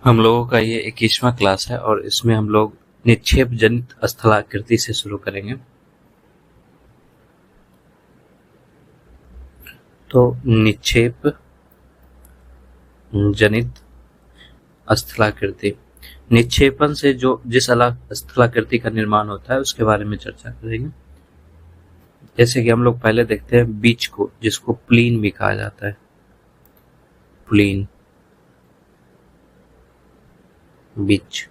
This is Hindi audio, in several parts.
हम लोगों का ये 21वां क्लास है और इसमें हम लोग निक्षेप जनित स्थलाकृति से शुरू करेंगे। तो निक्षेप जनित स्थलाकृति, निक्षेपण से जो जिस स्थलाकृति का निर्माण होता है उसके बारे में चर्चा करेंगे। जैसे कि हम लोग पहले देखते हैं बीज को, जिसको प्लीन भी कहा जाता है। प्लीन बीज,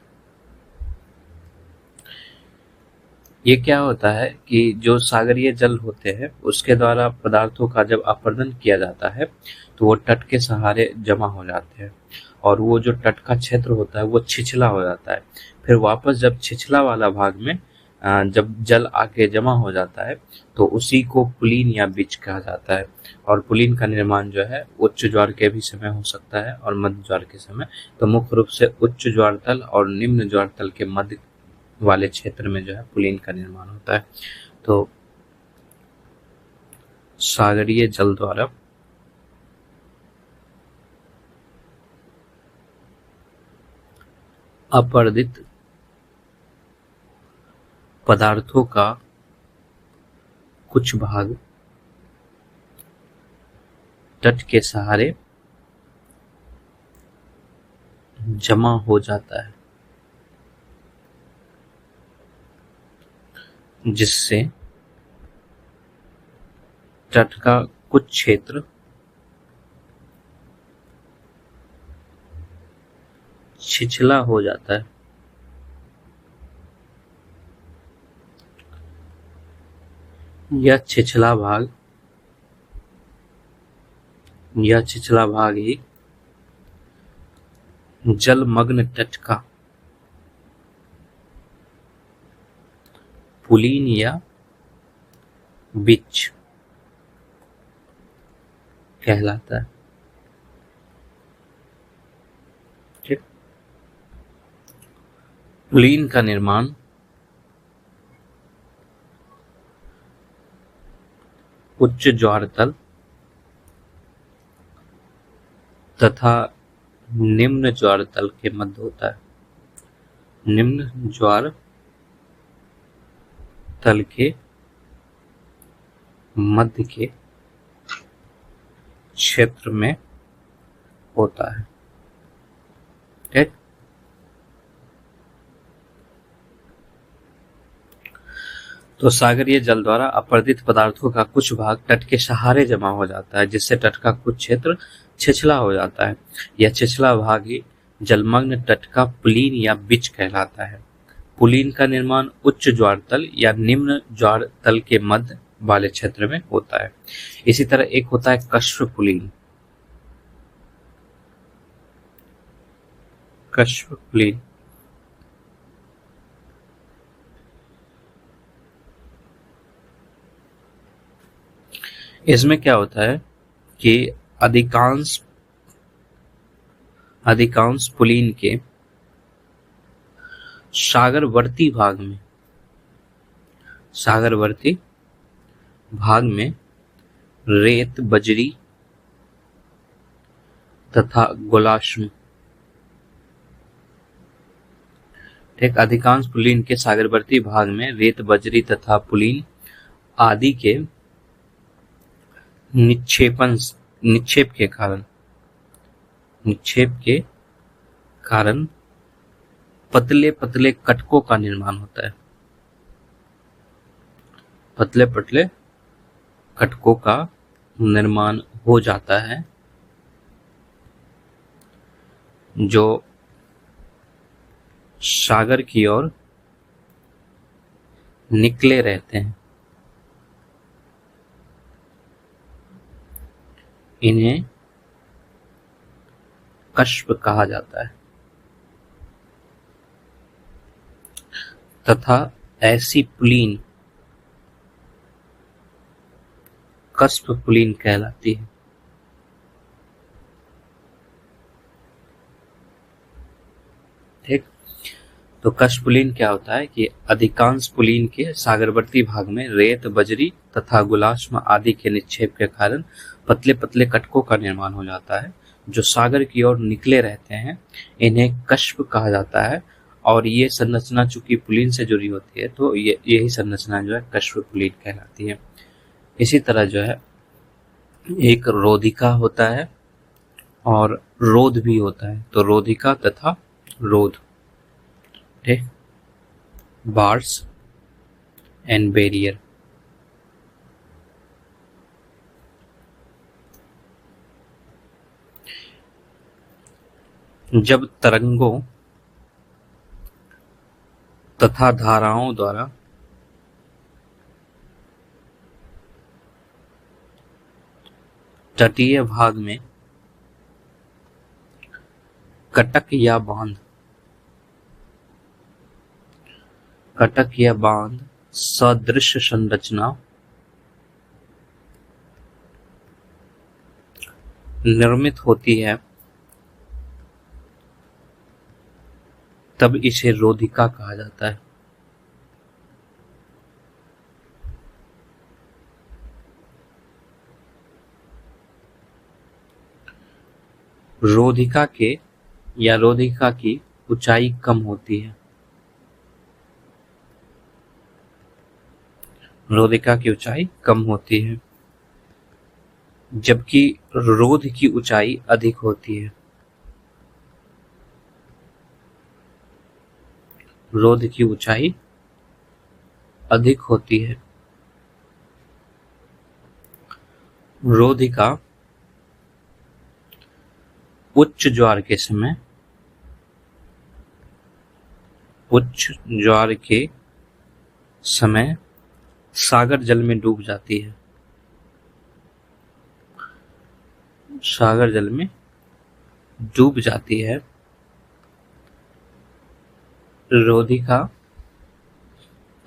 ये क्या होता है कि जो सागरीय जल होते हैं उसके द्वारा पदार्थों का जब अपरदन किया जाता है तो वो तट के सहारे जमा हो जाते हैं और वो जो तट का क्षेत्र होता है वो छिछला हो जाता है। फिर वापस जब छिछला वाला भाग में जब जल आके जमा हो जाता है तो उसी को पुलीन या बीज कहा जाता है। और पुलीन का निर्माण जो है उच्च ज्वार के भी समय हो सकता है और मध्य ज्वार के समय। तो मुख्य रूप से उच्च ज्वार तल और निम्न ज्वार तल के मध्य वाले क्षेत्र में जो है पुलीन का निर्माण होता है। तो सागरीय जल द्वारा अपरदित पदार्थों का कुछ भाग तट के सहारे जमा हो जाता है, जिससे तट का कुछ क्षेत्र छिछला हो जाता है। यह छिछला भाग ही जलमग्न तट का पुलीन या बीज कहलाता है। ठीक, पुलीन का निर्माण उच्च ज्वार तल तथा निम्न ज्वार तल के मध्य होता है। निम्न ज्वार तल के मध्य के क्षेत्र में होता है। ठीक, तो सागरीय जल द्वारा अपरदित पदार्थों का कुछ भाग तट के सहारे जमा हो जाता है, जिससे तट का कुछ क्षेत्र छिछला हो जाता है। यह छिछला भाग ही जलमग्न तट का पुलीन या बीज कहलाता है। पुलीन का निर्माण उच्च ज्वार तल या निम्न ज्वार तल के मध्य वाले क्षेत्र में होता है। इसी तरह एक होता है कश्व पुलीन। कश्व पुलीन इसमें क्या होता है कि अधिकांश पुलीन के सागरवर्ती भाग में रेत, बजरी तथा गोलाश्म, ठीक, अधिकांश पुलीन के सागरवर्ती भाग में रेत, बजरी तथा पुलीन आदि के निक्षेप के कारण पतले पतले कटकों का निर्माण होता है। पतले पतले कटकों का निर्माण हो जाता है जो सागर की ओर निकले रहते हैं। इन्हें कश्व कहा जाता है तथा ऐसी पुलीन कश्व पुलीन कहलाती है। ठीक, तो कश्व पुलीन क्या होता है कि अधिकांश पुलीन के सागरवर्ती भाग में रेत, बजरी तथा गुलाश्म आदि के निक्षेप के कारण पतले पतले कटकों का निर्माण हो जाता है जो सागर की ओर निकले रहते हैं, इन्हें कश्प कहा जाता है। और ये संरचना चूंकि पुलीन से जुड़ी होती है, तो यही संरचना जो है कश्प पुलीन कहलाती है। इसी तरह जो है एक रोधिका होता है और रोध भी होता है। तो रोधिका तथा रोध, ठीक, बार्स एंड बैरियर। जब तरंगों तथा धाराओं द्वारा तटीय भाग में कटक या बांध सदृश संरचना निर्मित होती है, तब इसे रोधिका कहा जाता है। रोधिका की ऊंचाई कम होती है। रोधिका की ऊंचाई कम होती है, जबकि रोध की ऊंचाई अधिक होती है। रोध की ऊंचाई अधिक होती है। रोधिका उच्च ज्वार के समय सागर जल में डूब जाती है। सागर जल में डूब जाती है। रोधिका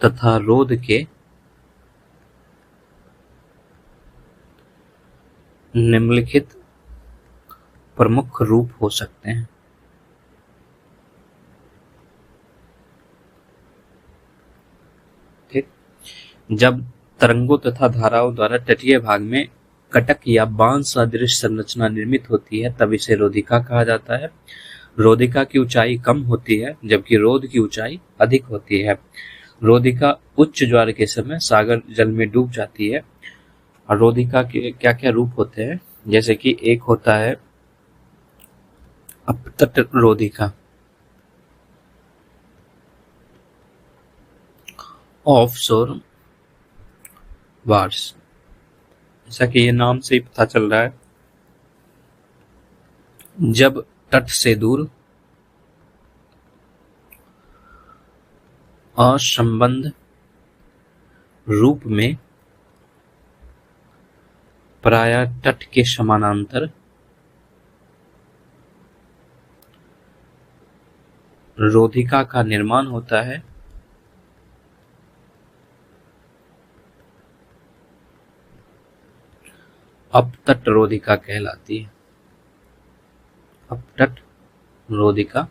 तथा रोध के निम्नलिखित प्रमुख रूप हो सकते हैं। ठीक, जब तरंगों तथा धाराओं द्वारा तटीय भाग में कटक या बांध सदृश संरचना निर्मित होती है, तब इसे रोधिका कहा जाता है। रोधिका की ऊंचाई कम होती है, जबकि रोध की ऊंचाई अधिक होती है। रोधिका उच्च ज्वार के समय सागर जल में डूब जाती है। और रोधिका के क्या क्या रूप होते हैं, जैसे कि एक होता है अपतट रोधिका, ऑफशोर वार्स, जैसा कि ये नाम से ही पता चल रहा है, जब तट से दूर असंबद्ध रूप में प्रायः तट के समानांतर रोधिका का निर्माण होता है, अपतट रोधिका कहलाती है। अपतट रोधिका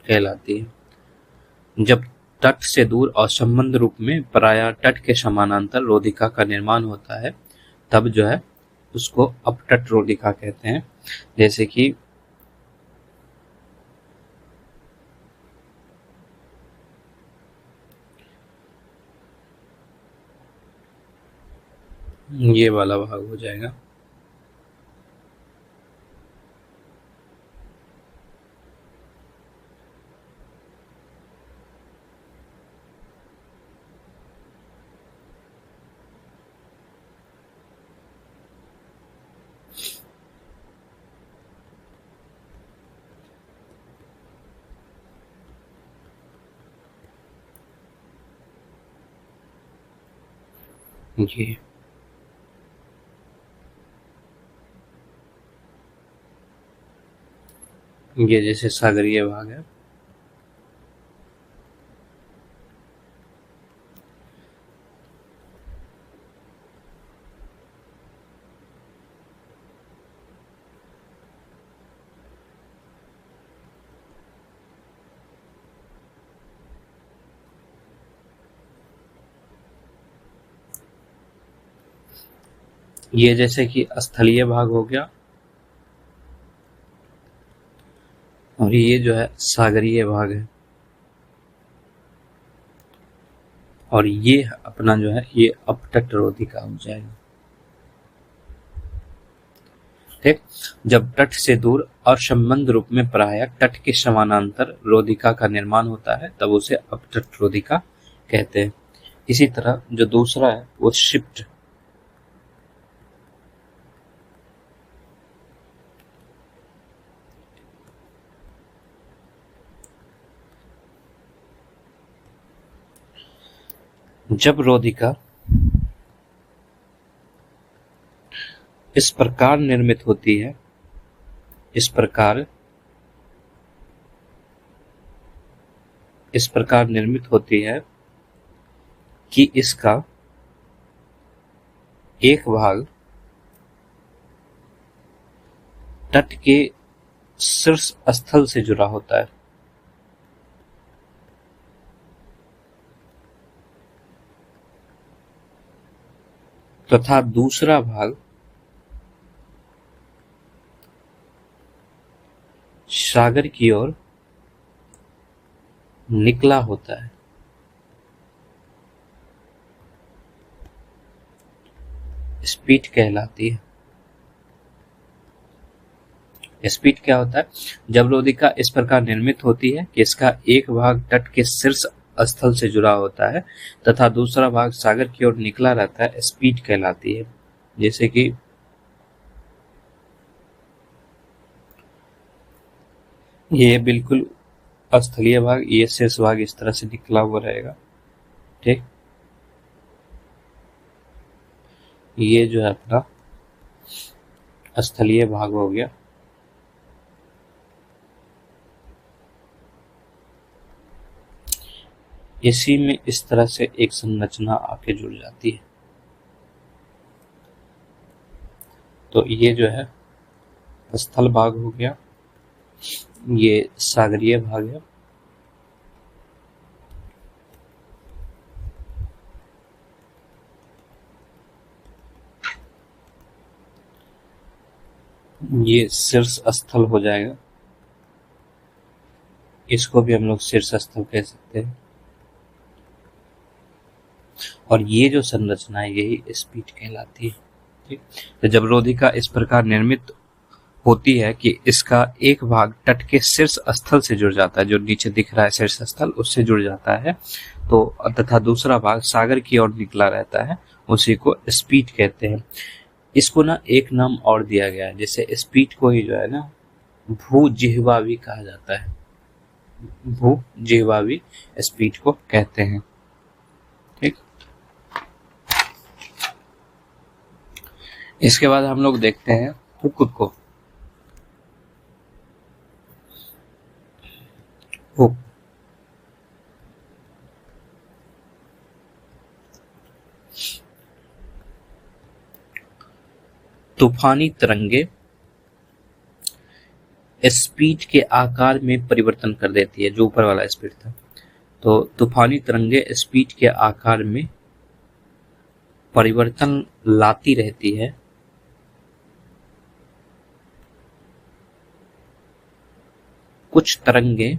कहलाती है। जब तट से दूर और संबंध रूप में प्रायः तट के समानांतर रोधिका का निर्माण होता है, तब जो है उसको अपतट रोधिका कहते हैं। जैसे कि ये वाला भाग हो जाएगा। ये जैसे सागरीय भाग है। ये जैसे कि स्थलीय भाग हो गया, और ये जो है सागरीय भाग है, और ये अपना जो है ये अपतट रोधिका हो जाएगा। ठीक, जब तट से दूर असंबद्ध रूप में प्रायः तट के समानांतर रोधिका का निर्माण होता है तब उसे अपतट रोधिका कहते हैं। इसी तरह जो दूसरा है वो शिफ्ट, जब रोधिका इस प्रकार निर्मित होती है, इस प्रकार निर्मित होती है कि इसका एक भाग तट के शीर्ष स्थल से जुड़ा होता है तथा दूसरा भाग सागर की ओर निकला होता है। स्पीड कहलाती है। स्पीड क्या होता है? जब रोधिका इस प्रकार निर्मित होती है कि इसका एक भाग तट के शीर्ष स्थल से जुड़ा होता है तथा दूसरा भाग सागर की ओर निकला रहता है, स्पीड कहलाती है। जैसे कि ये बिल्कुल स्थलीय भाग, ये शेष भाग इस तरह से निकला हुआ रहेगा। ठीक, ये जो है अपना स्थलीय भाग हो गया। इसी में इस तरह से एक संरचना आके जुड़ जाती है। तो ये जो है स्थल भाग हो गया, ये सागरीय भाग है। ये शीर्ष स्थल हो जाएगा, इसको भी हम लोग शीर्ष स्थल कह सकते हैं। और ये जो संरचना है यही स्पीड कहलाती है। ठीक, तो जब रोधिका इस प्रकार निर्मित होती है कि इसका एक भाग तट के शीर्ष स्थल से जुड़ जाता है, जो नीचे दिख रहा है शीर्ष स्थल, उससे जुड़ जाता है, तो तथा दूसरा भाग सागर की ओर निकला रहता है, उसी को स्पीड कहते हैं। इसको ना एक नाम और दिया गया है, जैसे स्पीड को ही जो है ना भूजिह्वा भी कहा जाता है। भूजिह्वा भी स्पीड को कहते हैं। ठीक, इसके बाद हम लोग देखते हैं हुक को। हुक तूफानी तरंगे स्पीड के आकार में परिवर्तन कर देती है। जो ऊपर वाला स्पीड था, तो तूफानी तरंगे स्पीड के आकार में परिवर्तन लाती रहती है कुछ तरंगे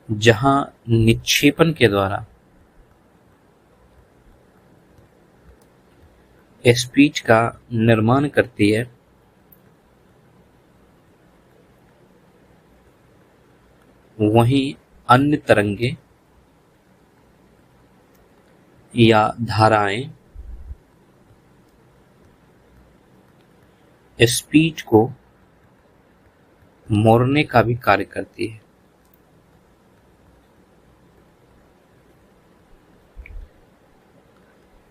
जहां निक्षेपण के द्वारा स्पीड का निर्माण करती है, वहीं अन्य तरंगे या धाराएं स्पीड को मोड़ने का भी कार्य करती है।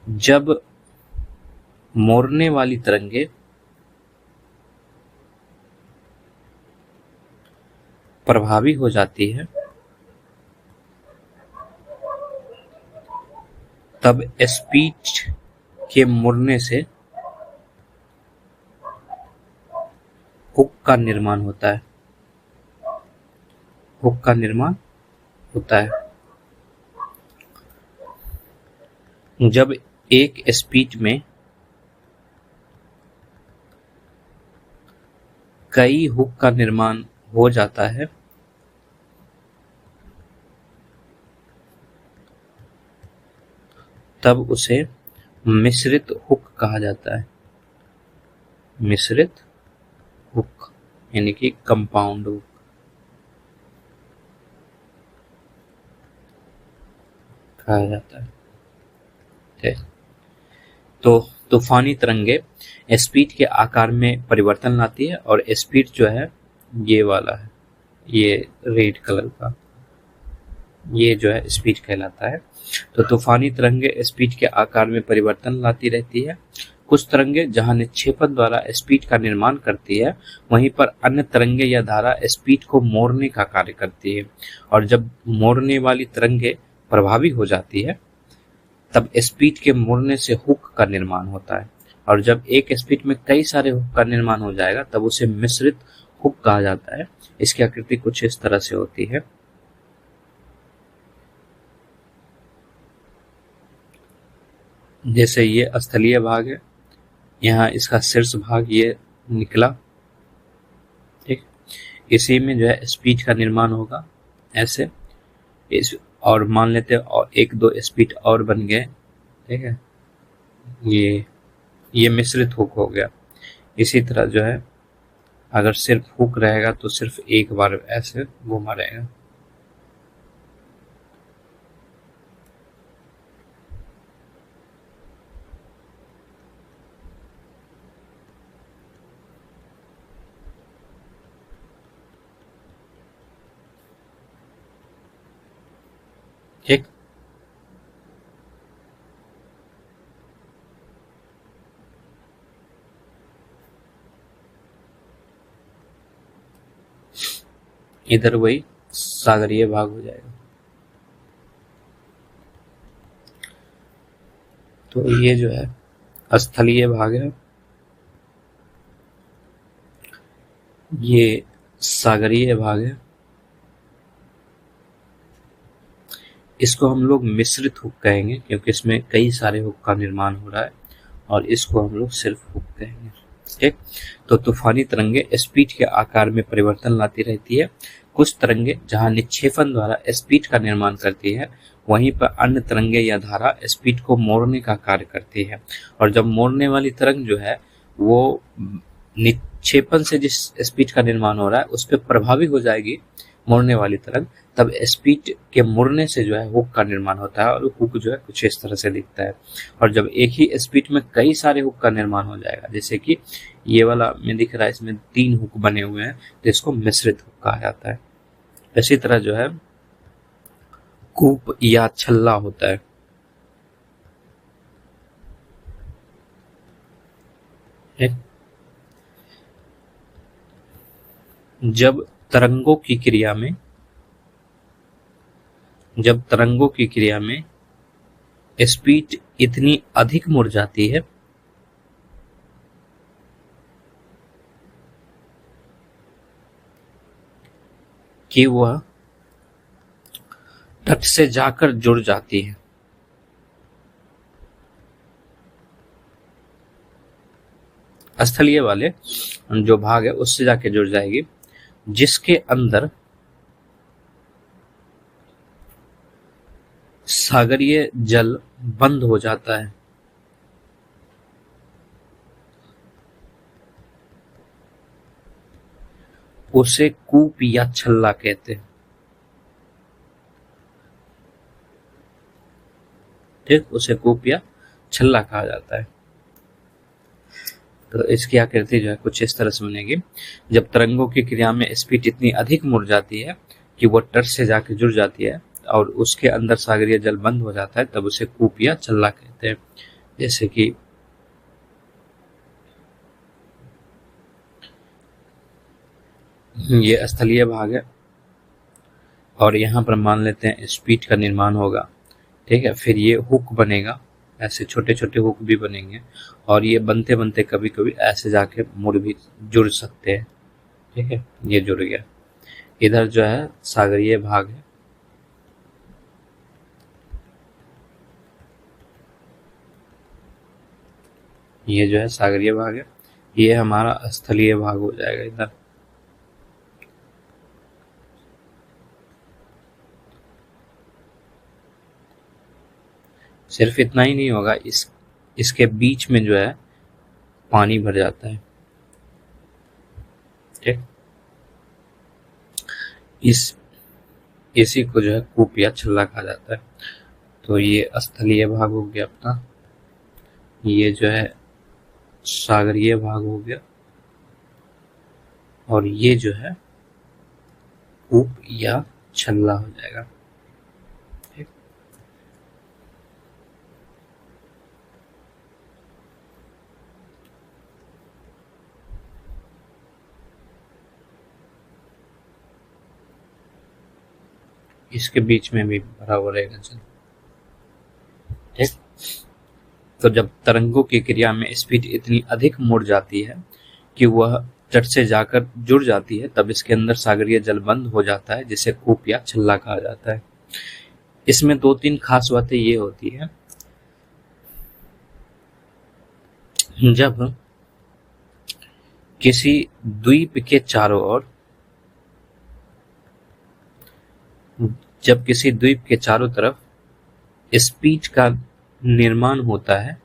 जब मोड़ने वाली तरंगे प्रभावी हो जाती है तब स्पीड के मुड़ने से हुक का निर्माण होता है। हुक का निर्माण होता है जब एक स्पीड में कई हुक का निर्माण हो जाता है तब उसे मिश्रित हुक कहा जाता है। मिश्रित हुक यानी कि कंपाउंड हुक कहा जाता है। ठीक। तो तूफानी तरंगे स्पीड के आकार में परिवर्तन लाती है और स्पीड जो है ये वाला है, ये रेड कलर का, ये जो है स्पीड कहलाता है। तो तूफानी तरंगे स्पीड के आकार में परिवर्तन लाती रहती है। कुछ तरंगे जहां निक्षेपण द्वारा स्पीड का निर्माण करती है, वहीं पर अन्य तरंगे या धारा स्पीड को मोड़ने का कार्य करती है। और जब मोड़ने वाली तरंगे प्रभावी हो जाती है तब स्पीड के मुड़ने से हुक का निर्माण होता है। और जब एक स्पीड में कई सारे हुक का निर्माण हो जाएगा तब उसे मिश्रित हुक कहा जाता है। इसकी आकृति कुछ इस तरह से होती है। जैसे ये स्थलीय भाग है, यहाँ इसका शीर्ष भाग ये निकला, ठीक, इसी में जो है स्पीड का निर्माण होगा ऐसे इस, और मान लेते हैं और एक दो स्पीड और बन गए, ठीक है, ये मिश्रित हुक हो गया। इसी तरह जो है अगर सिर्फ हुक रहेगा तो सिर्फ एक बार ऐसे घुमा रहेगा। ठीक। इधर वही सागरीय भाग हो जाएगा। तो ये जो है स्थलीय भाग है, ये सागरीय भाग है। इसको हम लोग मिश्रित हुक कहेंगे क्योंकि इसमें कई सारे हुक का निर्माण हो रहा है, और इसको हम लोग सिर्फ हुक कहेंगे। ठीक। तो तूफानी तरंगे स्पीड के आकार में परिवर्तन लाती रहती है। कुछ तरंगे जहां निक्षेपण द्वारा स्पीड का निर्माण करती है, वहीं पर अन्य तरंगे या धारा स्पीड को मोड़ने का कार्य करती है। और जब मोड़ने वाली तरंग जो है वो निक्षेपण से जिस स्पीड का निर्माण हो रहा है उस पर प्रभावी हो जाएगी मोड़ने वाली तरंग, तब स्पीड के मुड़ने से जो है हुक का निर्माण होता है, और हुक जो है कुछ इस तरह से दिखता है। और जब एक ही स्पीड में कई सारे हुक का निर्माण हो जाएगा, जैसे कि ये वाला में दिख रहा है, इसमें 3 हुक बने हुए हैं, तो इसको मिश्रित हुक कहा जाता है। इसी तरह जो है कूप या छल्ला होता है। जब तरंगों की क्रिया में स्पीड इतनी अधिक मुड़ जाती है कि वह तट से जाकर जुड़ जाती है, स्थलीय वाले जो भाग है उससे जाके जुड़ जाएगी, जिसके अंदर सागरीय जल बंद हो जाता है। उसे कूप या छल्ला कहते हैं। ठीक, उसे कूप या छल्ला कहा जाता है। तो इसकी आकृति जो है कुछ इस तरह से बनेगी। जब तरंगों की क्रिया में स्पीड इतनी अधिक मुड़ जाती है कि वो तट से जाके जुड़ जाती है और उसके अंदर सागरीय जल बंद हो जाता है, तब उसे कूप या छल्ला कहते हैं। जैसे कि ये स्थलीय भाग है और यहाँ पर मान लेते हैं स्पीड का निर्माण होगा, ठीक है, फिर ये हुक बनेगा, ऐसे छोटे छोटे हुक भी बनेंगे, और ये बनते बनते कभी कभी ऐसे जाके मुड़ भी जुड़ सकते हैं। ठीक है, ये जुड़ गया। इधर जो है सागरीय भाग है, ये जो है सागरीय भाग है, ये हमारा स्थलीय भाग हो जाएगा इधर। सिर्फ इतना ही नहीं होगा, इसके बीच में जो है पानी भर जाता है। ठीक, इसी को जो है कूप या छल्ला कहा जाता है। तो ये स्थलीय भाग हो गया अपना, ये जो है सागरीय भाग हो गया, और ये जो है कूप या छल्ला हो जाएगा। ठीक, इसके बीच में भी भरा हुआ रहेगा जल। ठीक, तो जब तरंगों की क्रिया में स्पीड इतनी अधिक मुड़ जाती है कि वह तट से जाकर जुड़ जाती है, तब इसके अंदर सागरीय जल बंद हो जाता है, जिसे कूप या छल्ला कहा जाता है। इसमें 2-3 खास बातें ये होती है, जब किसी द्वीप के चारों ओर तरफ स्पीच का निर्माण होता है,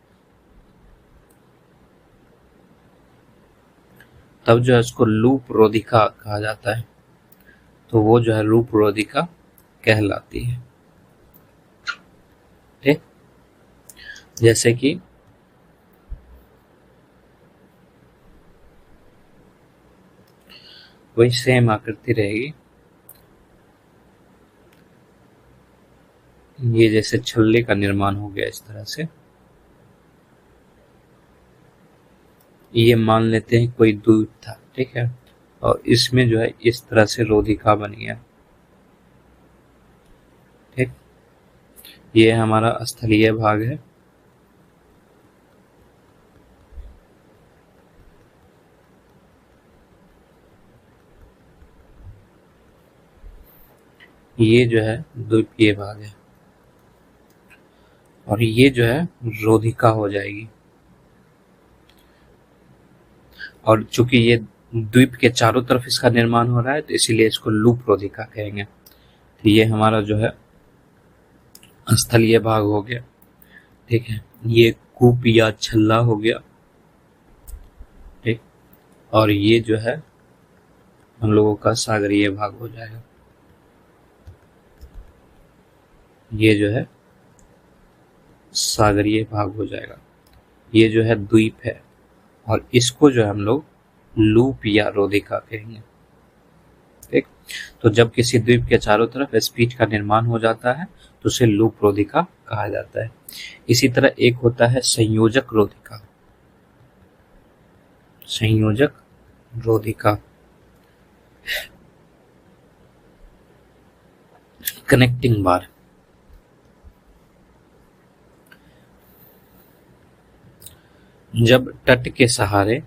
तब जो है उसको लूप रोधिका कहा जाता है। तो वो जो है लूप रोधिका कहलाती है। ठीक, जैसे कि वही सेम आकृति रहेगी, ये जैसे छल्ले का निर्माण हो गया इस तरह से। ये मान लेते हैं कोई द्वीप था, ठीक है, और इसमें जो है इस तरह से रोधिका बनी है। ठीक, ये हमारा स्थलीय भाग है। ये जो है द्वीपीय भाग है, और ये जो है रोधिका हो जाएगी। और चूंकि ये द्वीप के चारों तरफ इसका निर्माण हो रहा है, तो इसीलिए इसको लूप रोधिका कहेंगे। तो ये हमारा जो है स्थलीय भाग हो गया। ठीक है, ये कूप या छल्ला हो गया। ठीक, और ये जो है हम लोगों का सागरीय भाग हो जाएगा। ये जो है सागरीय भाग हो जाएगा। ये जो है द्वीप है, और इसको जो है हम लोग लूप या रोधिका कहेंगे। ठीक, तो जब किसी द्वीप के चारों तरफ स्पीच का निर्माण हो जाता है, तो उसे लूप रोधिका कहा जाता है। इसी तरह एक होता है संयोजक रोधिका। संयोजक रोधिका, कनेक्टिंग बार। जब तट के सहारे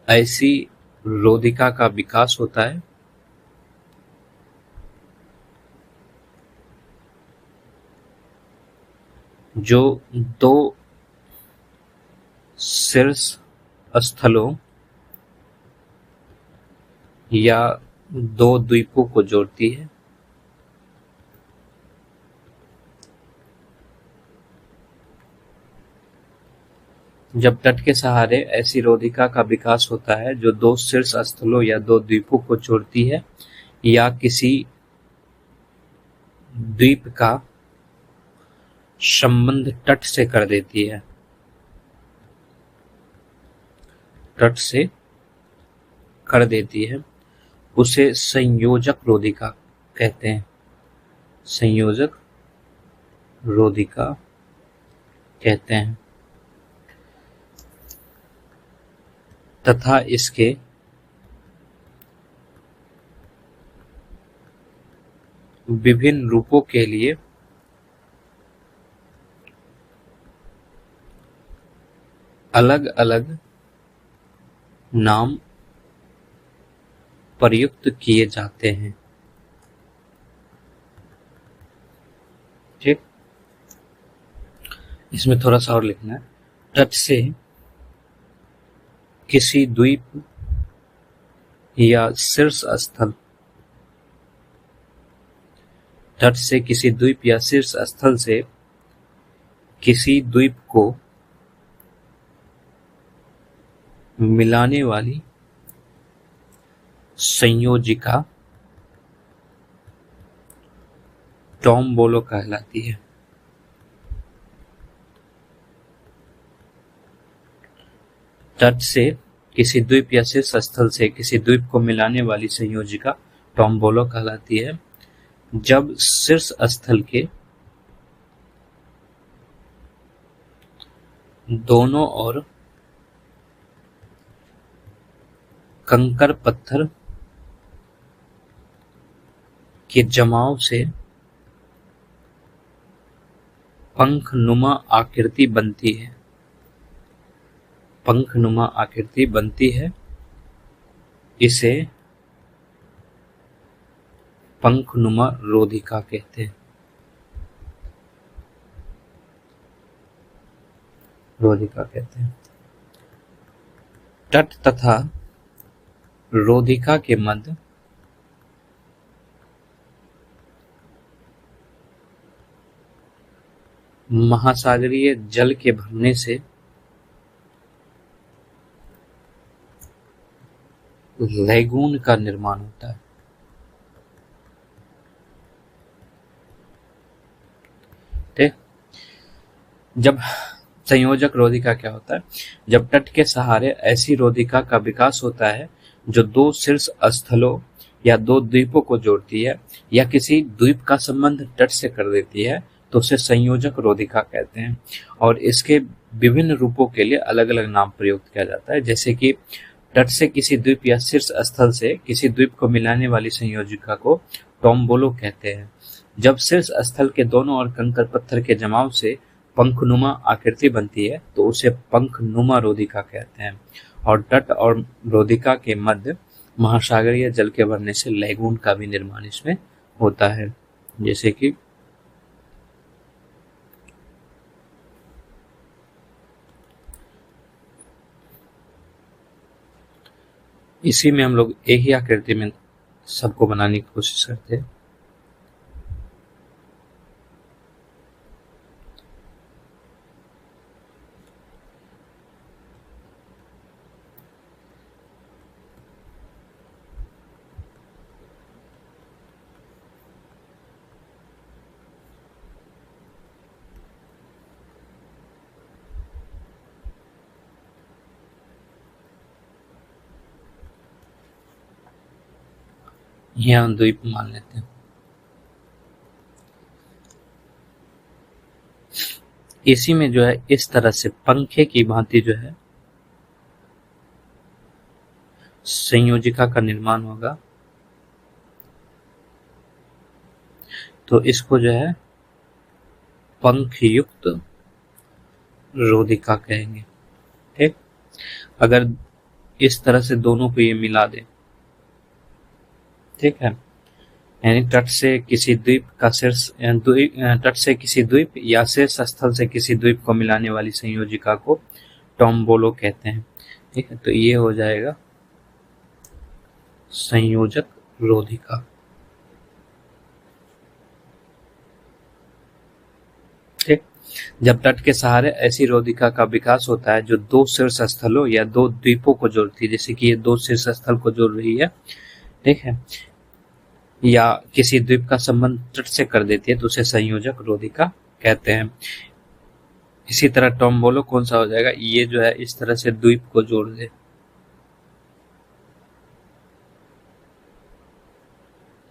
ऐसी रोधिका का विकास होता है जो दो शीर्ष स्थलों या दो द्वीपों को जोड़ती है, जब तट के सहारे ऐसी रोधिका का विकास होता है जो दो शीर्ष स्थलों या दो द्वीपों को जोड़ती है, या किसी द्वीप का संबंध तट से कर देती है, उसे संयोजक रोधिका कहते हैं। संयोजक रोधिका कहते हैं। तथा इसके विभिन्न रूपों के लिए अलग अलग नाम प्रयुक्त किए जाते हैं। ठीक, इसमें थोड़ा सा और लिखना है। तट से किसी द्वीप या शीर्ष स्थल, तट से किसी द्वीप या शीर्ष स्थल से किसी द्वीप को मिलाने वाली संयोजिका टोम्बोलो कहलाती है। तट से किसी द्वीप या शीर्ष स्थल से किसी द्वीप को मिलाने वाली संयोजिका टोम्बोलो कहलाती है। जब शीर्ष स्थल के दोनों ओर कंकर पत्थर के जमाव से पंखनुमा आकृति बनती है, पंखनुमा आकृति बनती है, इसे पंखनुमा रोधिका कहते हैं। रोधिका कहते हैं। तट तथा रोधिका के मध्य महासागरीय जल के भरने से लैगून का निर्माण होता है। ठीक, जब संयोजक रोधिका क्या होता है? जब तट के सहारे ऐसी रोधिका का विकास होता है जो दो शीर्ष स्थलों या दो द्वीपों को जोड़ती है या किसी द्वीप का संबंध तट से कर देती है, तो उसे संयोजक रोधिका कहते हैं। और इसके विभिन्न रूपों के लिए अलग अलग नाम प्रयुक्त किया जाता है, जैसे कि तट से किसी द्वीप या शीर्ष स्थल से किसी द्वीप को मिलाने वाली संयोजिका को टोम्बोलो कहते हैं। जब शीर्ष स्थल के दोनों ओर कंकर पत्थर के जमाव से पंखनुमा आकृति बनती है तो उसे पंखनुमा रोधिका कहते हैं। और तट और रोधिका के मध्य महासागरीय जल के भरने से लैगून का भी निर्माण इसमें होता है, जैसे कि इसी में हम लोग एक ही आकृति में सबको बनाने की कोशिश करते हैं। यहाँ द्वीप मान लेते हैं। इसी में जो है इस तरह से पंखे की भांति जो है संयोजिका का निर्माण होगा, तो इसको जो है पंख युक्त रोधिका कहेंगे। ठीक, अगर इस तरह से दोनों को ये मिला दे, ठीक है, यानी तट से किसी द्वीप का शीर्ष तट से किसी द्वीप या शीर्ष स्थल से किसी द्वीप को मिलाने वाली संयोजिका को टोम्बोलो कहते हैं। ठीक है, तो ये हो जाएगा संयोजक रोधिका। ठीक, जब तट के सहारे ऐसी रोधिका का विकास होता है जो दो शीर्ष स्थलों या दो द्वीपों को जोड़ती है, जैसे कि ये दो शीर्ष स्थल को जोड़ रही है, ठीक है, या किसी द्वीप का संबंध तट से कर देती है, तो उसे संयोजक रोधिका कहते हैं। इसी तरह टोम्बोलो कौन सा हो जाएगा? ये जो है इस तरह से द्वीप को जोड़ दे,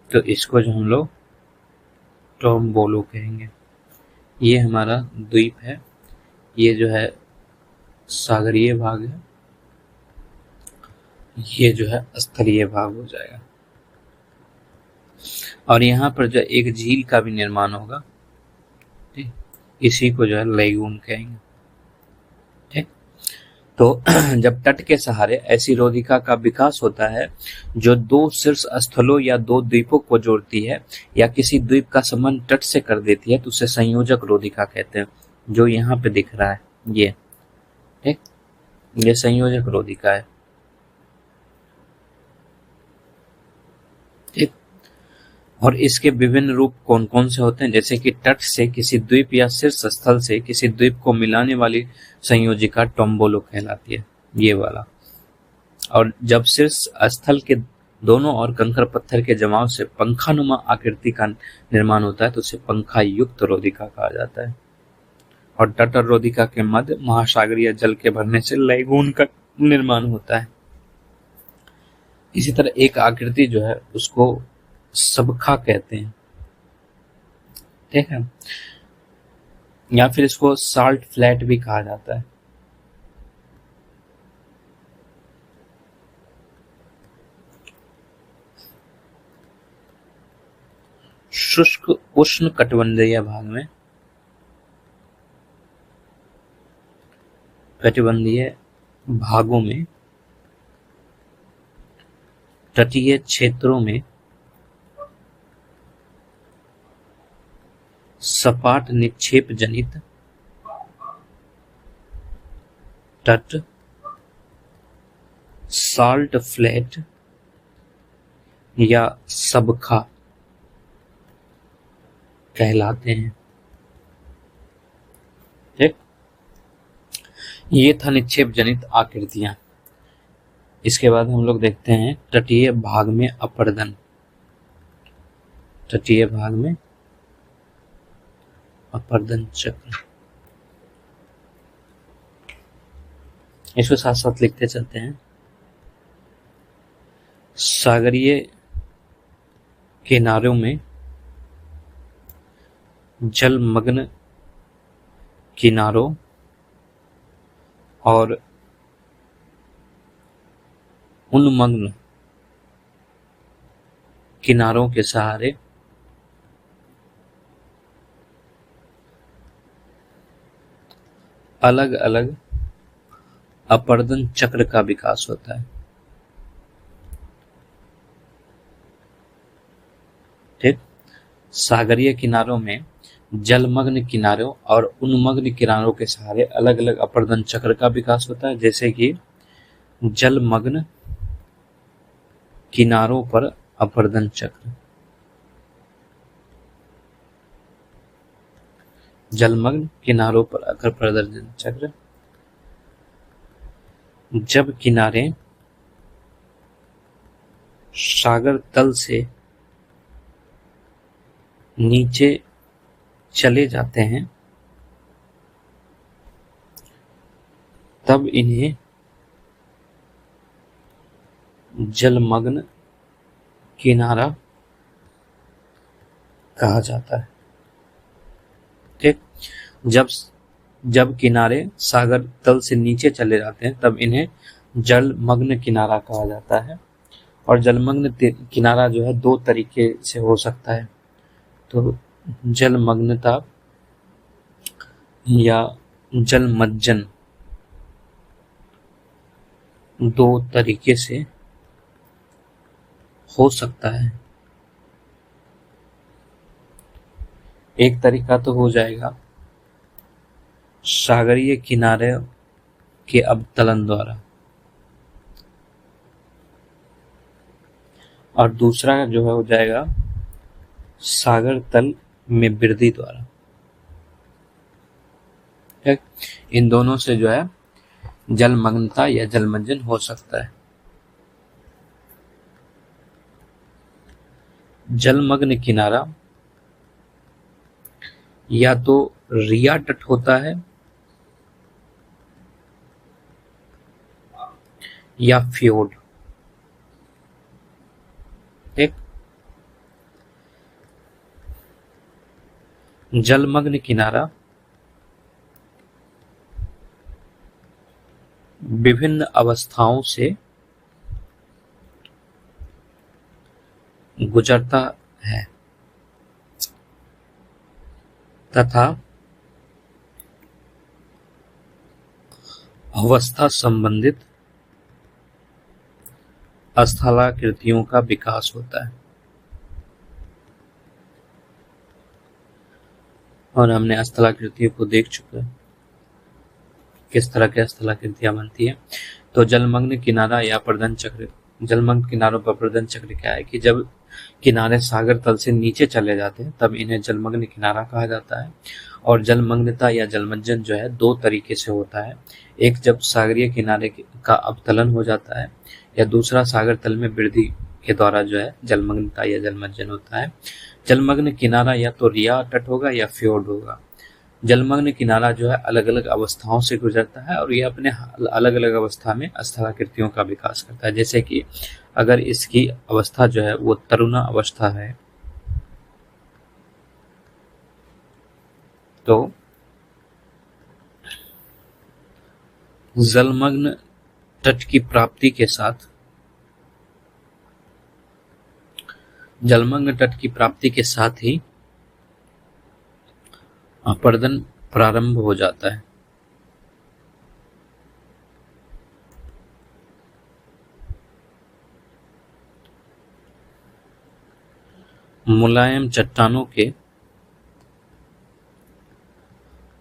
तो इसको जो हम लोग टोम्बोलो कहेंगे। ये हमारा द्वीप है, ये जो है सागरीय भाग है, ये जो है स्थलीय भाग हो जाएगा। और यहाँ पर जो एक झील का भी निर्माण होगा, ठीक, इसी को जो है लैगून कहेंगे। ठीक, तो जब तट के सहारे ऐसी रोधिका का विकास होता है जो दो शीर्ष स्थलों या दो द्वीपों को जोड़ती है या किसी द्वीप का संबंध तट से कर देती है, तो उसे संयोजक रोधिका कहते हैं, जो यहाँ पे दिख रहा है ये। ठीक, ये संयोजक रोधिका है। और इसके विभिन्न रूप कौन कौन से होते हैं, जैसे कि तट से किसी द्वीप या शीर्ष स्थल से किसी द्वीप को मिलाने वाली संयोजिका टोम्बोलो कहलाती है, ये वाला। और जब शीर्ष स्थल के दोनों ओर कंकड़ पत्थर के जमाव से पंखानुमा आकृति का निर्माण होता है तो उसे पंखा युक्त रोधिका कहा जाता है। और तट और रोधिका के मध्य महासागरीय जल के भरने से लैगून का निर्माण होता है। इसी तरह एक आकृति जो है उसको सबखा कहते हैं, ठीक है, या फिर इसको साल्ट फ्लैट भी कहा जाता है। शुष्क उष्ण कटिबंधीय भागों में तटीय क्षेत्रों में सपाट निक्षेप जनित तट साल्ट फ्लैट या सबखा कहलाते हैं। ठीक, ये था निक्षेप जनित आकृतियां। इसके बाद हम लोग देखते हैं तटीय भाग में अपर्दन। तटीय भाग में अपर्दन चक्र, इसको साथ साथ लिखते चलते हैं। सागरीय किनारों में जलमग्न किनारों और उन्मग्न किनारों के सहारे अलग अलग अपर्दन चक्र का विकास होता है। ठीक, सागरीय किनारों में जलमग्न किनारों और उन्मग्न किनारों के सहारे अलग अलग अपर्दन चक्र का विकास होता है, जैसे कि जलमग्न किनारों पर अपर्दन चक्र, जलमग्न किनारों पर अपर्दन चक्र। जब किनारे सागर तल से नीचे चले जाते हैं तब इन्हें जलमग्न किनारा कहा जाता है। ठीक, जब किनारे सागर तल से नीचे चले जाते हैं तब इन्हें जलमग्न किनारा कहा जाता है। और जलमग्न किनारा जो है दो तरीके से हो सकता है, तो जलमग्नता या जलमज्जन दो तरीके से हो सकता है। एक तरीका तो हो जाएगा सागरीय किनारे के अवतलन द्वारा, और दूसरा जो है हो जाएगा सागर तल में वृद्धि द्वारा। ठीक, इन दोनों से जो है जलमग्नता या जलमज्जन हो सकता है। जलमग्न किनारा या तो रिया तट होता है या फ्योर्ड। एक जलमग्न किनारा विभिन्न अवस्थाओं से गुजरता है तथा अवस्था संबंधित स्थलाकृतियों का विकास होता है। और हमने स्थलाकृतियों को देख चुके हैं किस तरह की स्थलाकृतियां बनती है। तो जलमग्न किनारा या अपर्दन चक्र, जलमग्न किनारों पर अपर्दन चक्र क्या है कि जब किनारे सागर तल से नीचे चले जाते हैं तब इन्हें जलमग्न किनारा कहा जाता है। और जलमग्नता या जलमज्जन जो है दो तरीके से होता है, एक जब सागरीय किनारे का अवतलन हो जाता है, या दूसरा सागर तल में वृद्धि के द्वारा जो है जलमग्नता या जलमज्जन होता है। जलमग्न किनारा या तो रिया तट होगा या फ्योर्ड होगा। जलमग्न किनारा जो है अलग अलग अवस्थाओं से गुजरता है और ये अपने अलग अलग अवस्था में स्थलाकृतियों का विकास करता है। जैसे कि अगर इसकी अवस्था जो है वो तरुणा अवस्था है तो जलमग्न तट की प्राप्ति के साथ ही अपर्दन प्रारंभ हो जाता है। मुलायम चट्टानों के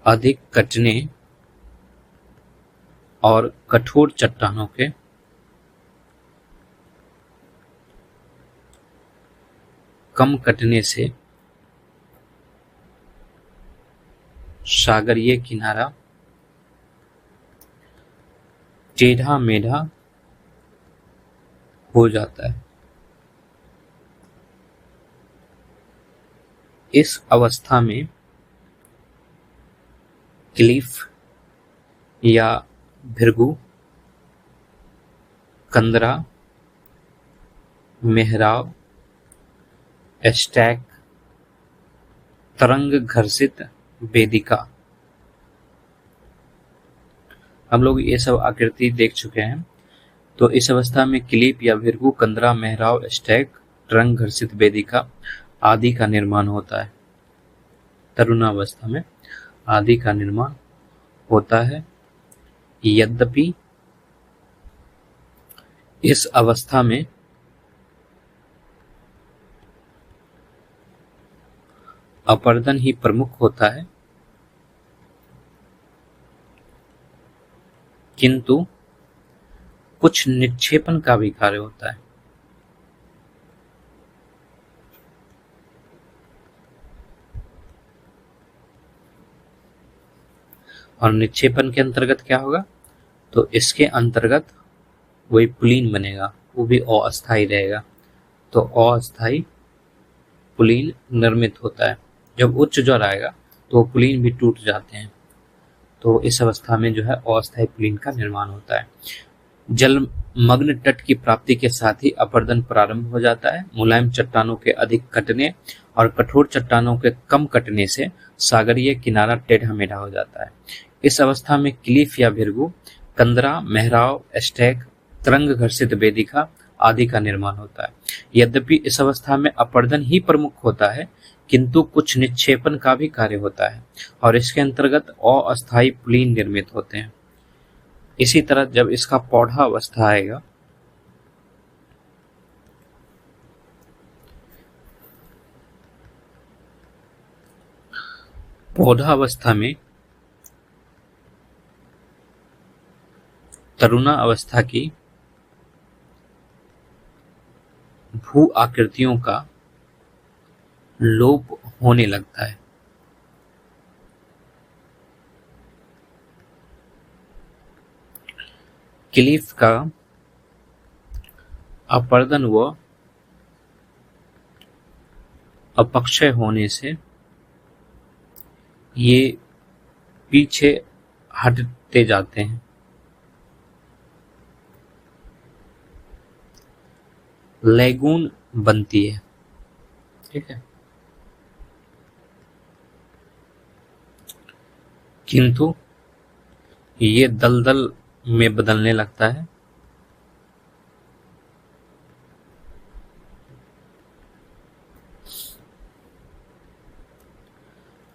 अधिक कटने और कठोर चट्टानों के कम कटने से सागरीय किनारा टेढ़ा मेढ़ा हो जाता है। इस अवस्था में क्लिफ या भृगु, कंदरा, मेहराब, स्टैक, तरंग घर्षित वेदिका, हम लोग ये सब आकृति देख चुके हैं। तो इस अवस्था में क्लिप या भृगु, कंदरा, मेहराब, स्टैक, तरंग घर्षित वेदिका आदि का निर्माण होता है। तरुणावस्था में आदि का निर्माण होता है। यद्यपि इस अवस्था में अपर्दन ही प्रमुख होता है, किंतु कुछ निक्षेपण का भी कार्य होता है। और निक्षेपण के अंतर्गत क्या होगा, तो इसके अंतर्गत वही पुलीन बनेगा, वो भी अस्थायी रहेगा। तो अस्थायी पुलीन निर्मित होता है। जब उच्च ज्वर आएगा तो पुलीन भी टूट जाते हैं। तो इस अवस्था में जो है अस्थायी पुलीन का निर्माण होता है। जलमग्न तट की प्राप्ति के साथ ही अपर्दन प्रारंभ हो जाता है। मुलायम चट्टानों के अधिक कटने और कठोर चट्टानों के कम कटने से सागरीय किनारा टेढ़ा मेढ़ा हो जाता है। इस अवस्था में क्लिफ या भृगु, कंदरा, मेहराब, स्टैक, तरंग घर्षित वेदिका आदि का निर्माण होता है। यद्यपि इस अवस्था में अपर्दन ही प्रमुख होता है, किंतु कुछ निक्षेपण का भी कार्य होता है और इसके अंतर्गत अस्थायी पुलीन निर्मित होते हैं। इसी तरह जब इसका पौधा अवस्था आएगा, पौधा अवस्था में तरुणा अवस्था की भू आकृतियों का लोप होने लगता है। क्लिफ का अपर्दन व अपक्षय होने से ये पीछे हटते जाते हैं। लैगून बनती है, ठीक है, किंतु ये दलदल में बदलने लगता है।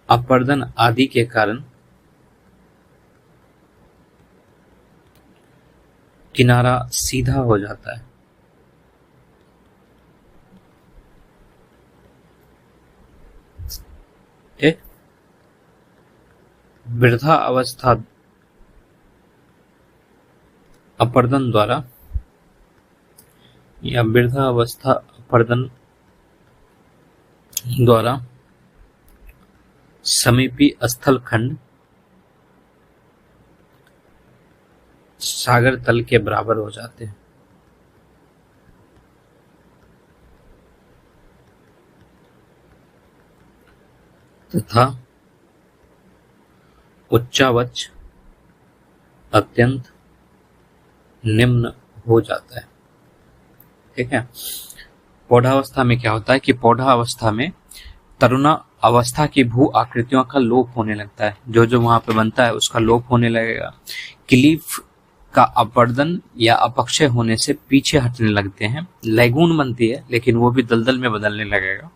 अपर्दन आदि के कारण किनारा सीधा हो जाता है। ठीक, वृद्धा अवस्था अपर्दन द्वारा या वृद्धा अवस्था अपर्दन द्वारा समीपी स्थल खंड सागर तल के बराबर हो जाते हैं तथा उच्चावच अत्यंत निम्न हो जाता है। ठीक है। पौधावस्था में क्या होता है कि पौधावस्था में तरुणा अवस्था की भू आकृतियों का लोप होने लगता है, जो जो वहां पे बनता है उसका लोप होने लगेगा। क्लीफ का अपर्दन या अपक्षय होने से पीछे हटने लगते हैं। लैगून बनती है लेकिन वो भी दलदल में बदलने लगेगा,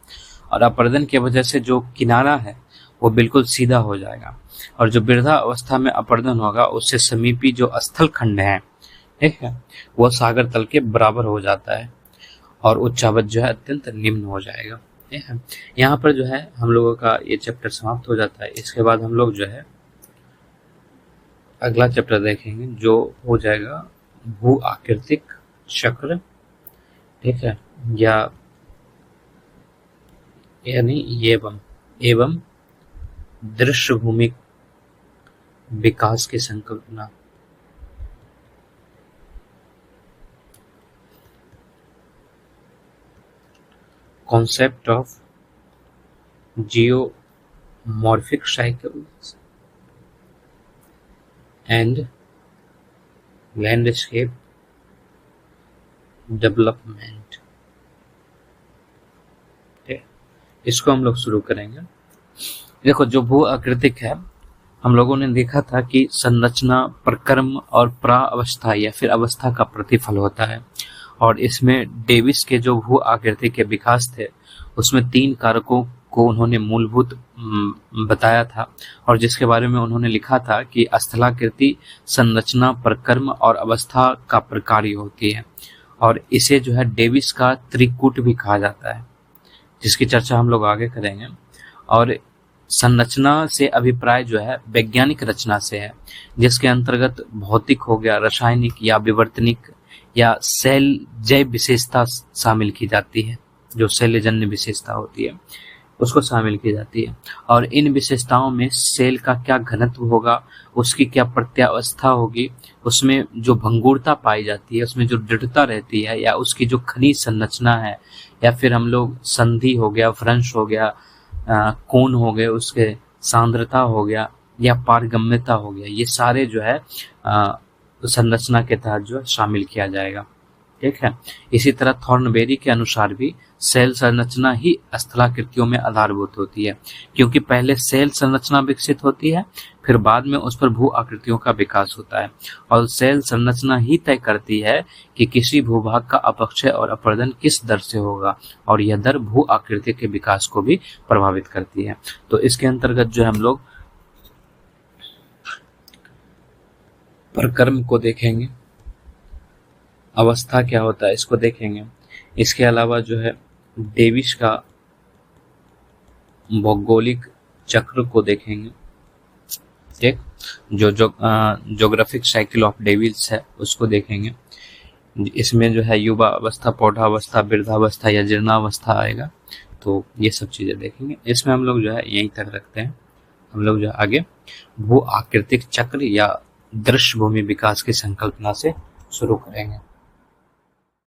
और अपर्दन की वजह से जो किनारा है वो बिल्कुल सीधा हो जाएगा। और जो वृद्धा अवस्था में अपर्दन होगा उससे समीपी जो स्थल खंड है, ठीक है, वो सागर तल के बराबर हो जाता है और उच्चावच जो है अत्यंत निम्न हो जाएगा। ठीक है। यहाँ पर जो है हम लोगों का ये चैप्टर समाप्त हो जाता है। इसके बाद हम लोग जो है अगला चैप्टर देखेंगे जो हो जाएगा भू आकृतिक चक्र। ठीक है, या यानी एवं दृश्य भूमि विकास की संकल्पना। Concept of geomorphic cycles and landscape development. इसको हम लोग शुरू करेंगे। देखो, जो भू आकृतिक है, हम लोगों ने देखा था कि संरचना प्रक्रम और प्रावस्था या फिर अवस्था का प्रतिफल होता है, और इसमें डेविस के जो भू आकृति के विकास थे उसमें 3 कारकों को उन्होंने मूलभूत बताया था, और जिसके बारे में उन्होंने लिखा था कि स्थलाकृति संरचना प्रक्रम और अवस्था का प्रकार होती है, और इसे जो है डेविस का त्रिकूट भी कहा जाता है, जिसकी चर्चा हम लोग आगे करेंगे। और संरचना से अभिप्राय जो है वैज्ञानिक रचना से है, जिसके अंतर्गत भौतिक हो गया, रासायनिक या विवर्तनिक या सेल जैव विशेषता शामिल की जाती है। जो शैल्यजन्य विशेषता होती है उसको शामिल की जाती है, और इन विशेषताओं में सेल का क्या घनत्व होगा, उसकी क्या प्रत्यावस्था होगी, उसमें जो भंगुरता पाई जाती है, उसमें जो दृढ़ता रहती है, या उसकी जो खनिज संरचना है, या फिर हम लोग संधि हो गया, फ्रंश हो गया, कोण हो गए, उसके सांद्रता हो गया, या पारगम्यता हो गया, ये सारे जो है संरचना के तहत जो शामिल किया जाएगा। ठीक है। इसी तरह थॉर्नबेरी के अनुसार भी सेल संरचना ही स्थलाकृतियों में आधारभूत होती है, क्योंकि पहले सेल संरचना विकसित होती है, फिर बाद में उस पर भू आकृतियों का विकास होता है, और सेल संरचना ही तय करती है कि किसी भूभाग का अपक्षय और अपर्दन किस दर से होगा, और यह दर भू आकृति के विकास को भी प्रभावित करती है। तो इसके अंतर्गत जो हम लोग प्रक्रम को देखेंगे, अवस्था क्या होता है इसको देखेंगे। इसके अलावा जो है डेविस का भौगोलिक चक्र को देखेंगे। ठीक, जो ज्योग्राफिक साइकिल ऑफ डेविस है उसको देखेंगे। इसमें जो है युवा अवस्था, पौधावस्था, वृद्धावस्था या जीर्णावस्था आएगा, तो ये सब चीजें देखेंगे। इसमें हम लोग जो है यहीं तक रखते हैं। हम लोग जो है आगे भू आकृतिक चक्र या दृश्य भूमि विकास की संकल्पना से शुरू करेंगे।